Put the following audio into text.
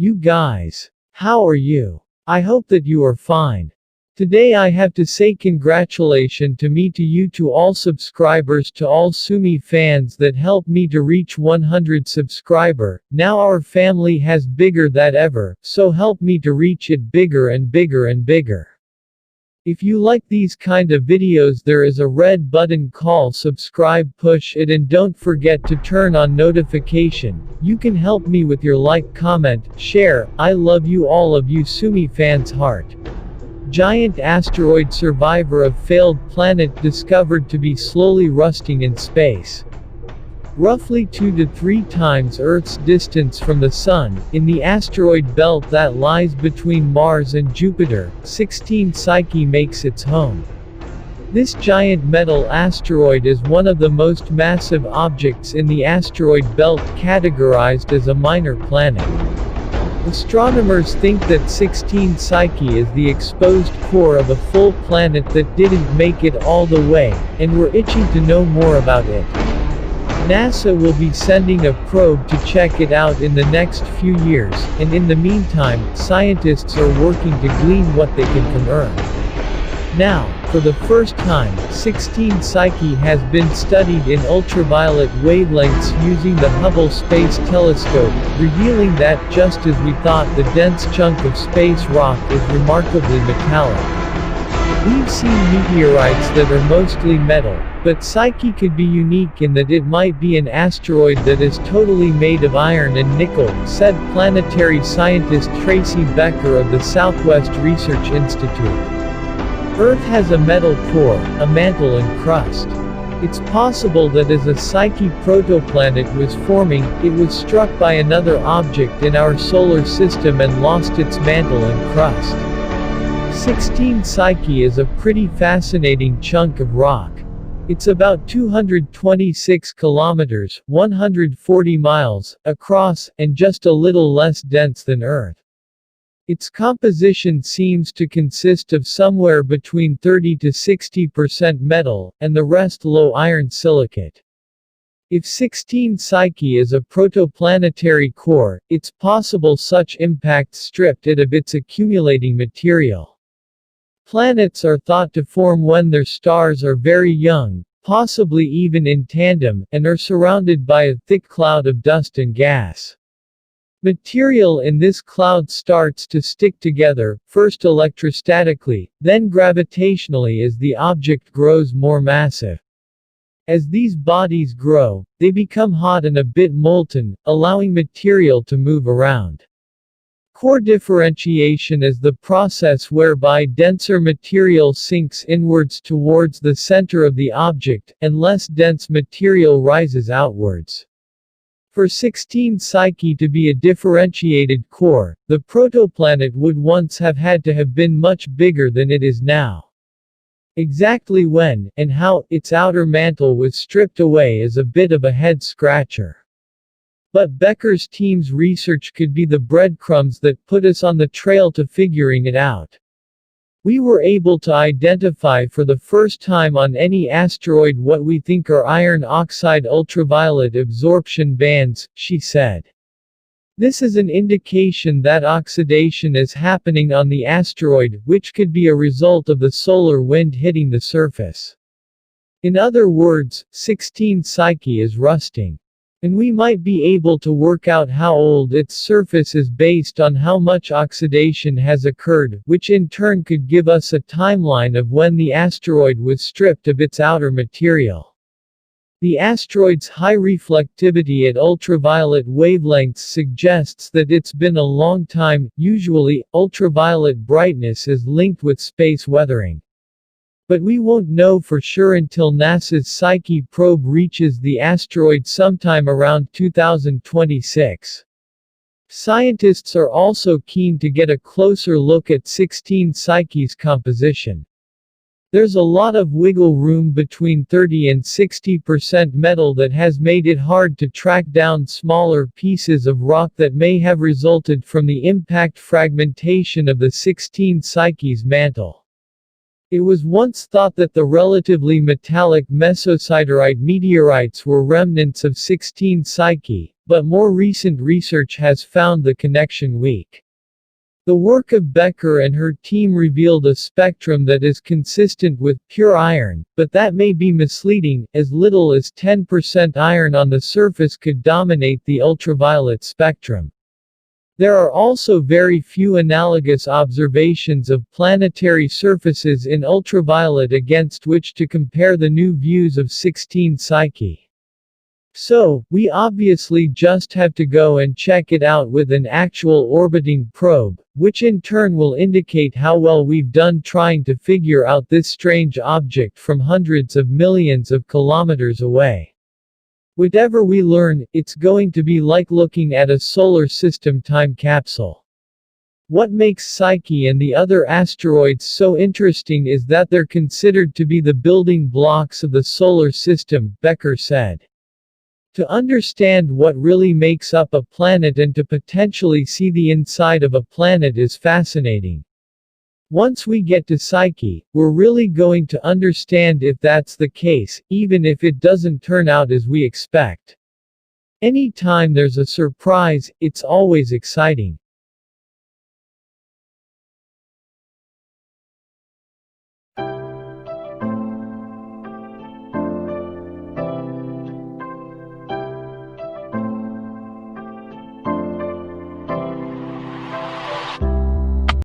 You guys, how are you? I hope that you are fine. Today I have to say congratulations to me to you to all subscribers to all Sumi fans that helped me to reach 100 subscriber. Now our family has bigger than ever, so help me to reach it bigger and bigger and bigger. If you like these kind of videos, there is a red button called subscribe, push it and don't forget to turn on notification. You can help me with your like, comment, share. I love you all of you Sumi fans heart. Giant asteroid survivor of failed planet discovered to be slowly rusting in space. Roughly 2 to 3 times Earth's distance from the Sun, in the asteroid belt that lies between Mars and Jupiter, 16 Psyche makes its home. This giant metal asteroid is one of the most massive objects in the asteroid belt, categorized as a minor planet. Astronomers think that 16 Psyche is the exposed core of a full planet that didn't make it all the way, and we're itching to know more about it. NASA will be sending a probe to check it out in the next few years, and in the meantime, scientists are working to glean what they can from Earth. Now, for the first time, 16 Psyche has been studied in ultraviolet wavelengths using the Hubble Space Telescope, revealing that, just as we thought, the dense chunk of space rock is remarkably metallic. We've seen meteorites that are mostly metal, but Psyche could be unique in that it might be an asteroid that is totally made of iron and nickel, said planetary scientist Tracy Becker of the Southwest Research Institute. Earth has a metal core, a mantle and crust. It's possible that as a Psyche protoplanet was forming, it was struck by another object in our solar system and lost its mantle and crust. 16 Psyche is a pretty fascinating chunk of rock. It's about 226 kilometers, 140 miles, across, and just a little less dense than Earth. Its composition seems to consist of somewhere between 30 to 60% metal, and the rest low iron silicate. If 16 Psyche is a protoplanetary core, it's possible such impact stripped it of its accumulating material. Planets are thought to form when their stars are very young, possibly even in tandem, and are surrounded by a thick cloud of dust and gas. Material in this cloud starts to stick together, first electrostatically, then gravitationally as the object grows more massive. As these bodies grow, they become hot and a bit molten, allowing material to move around. Core differentiation is the process whereby denser material sinks inwards towards the center of the object, and less dense material rises outwards. For 16 Psyche to be a differentiated core, the protoplanet would once have had to have been much bigger than it is now. Exactly when, and how, its outer mantle was stripped away is a bit of a head-scratcher. But Becker's team's research could be the breadcrumbs that put us on the trail to figuring it out. We were able to identify for the first time on any asteroid what we think are iron oxide ultraviolet absorption bands, she said. This is an indication that oxidation is happening on the asteroid, which could be a result of the solar wind hitting the surface. In other words, 16 Psyche is rusting. And we might be able to work out how old its surface is based on how much oxidation has occurred, which in turn could give us a timeline of when the asteroid was stripped of its outer material. The asteroid's high reflectivity at ultraviolet wavelengths suggests that it's been a long time. Usually, ultraviolet brightness is linked with space weathering. But we won't know for sure until NASA's Psyche probe reaches the asteroid sometime around 2026. Scientists are also keen to get a closer look at 16 Psyche's composition. There's a lot of wiggle room between 30 and 60% metal that has made it hard to track down smaller pieces of rock that may have resulted from the impact fragmentation of the 16 Psyche's mantle. It was once thought that the relatively metallic mesosiderite meteorites were remnants of 16 Psyche, but more recent research has found the connection weak. The work of Becker and her team revealed a spectrum that is consistent with pure iron, but that may be misleading, as little as 10% iron on the surface could dominate the ultraviolet spectrum. There are also very few analogous observations of planetary surfaces in ultraviolet against which to compare the new views of 16 Psyche. So, we obviously just have to go and check it out with an actual orbiting probe, which in turn will indicate how well we've done trying to figure out this strange object from hundreds of millions of kilometers away. Whatever we learn, it's going to be like looking at a solar system time capsule. What makes Psyche and the other asteroids so interesting is that they're considered to be the building blocks of the solar system, Becker said. To understand what really makes up a planet and to potentially see the inside of a planet is fascinating. Once we get to Psyche, we're really going to understand if that's the case, even if it doesn't turn out as we expect. Anytime there's a surprise, it's always exciting.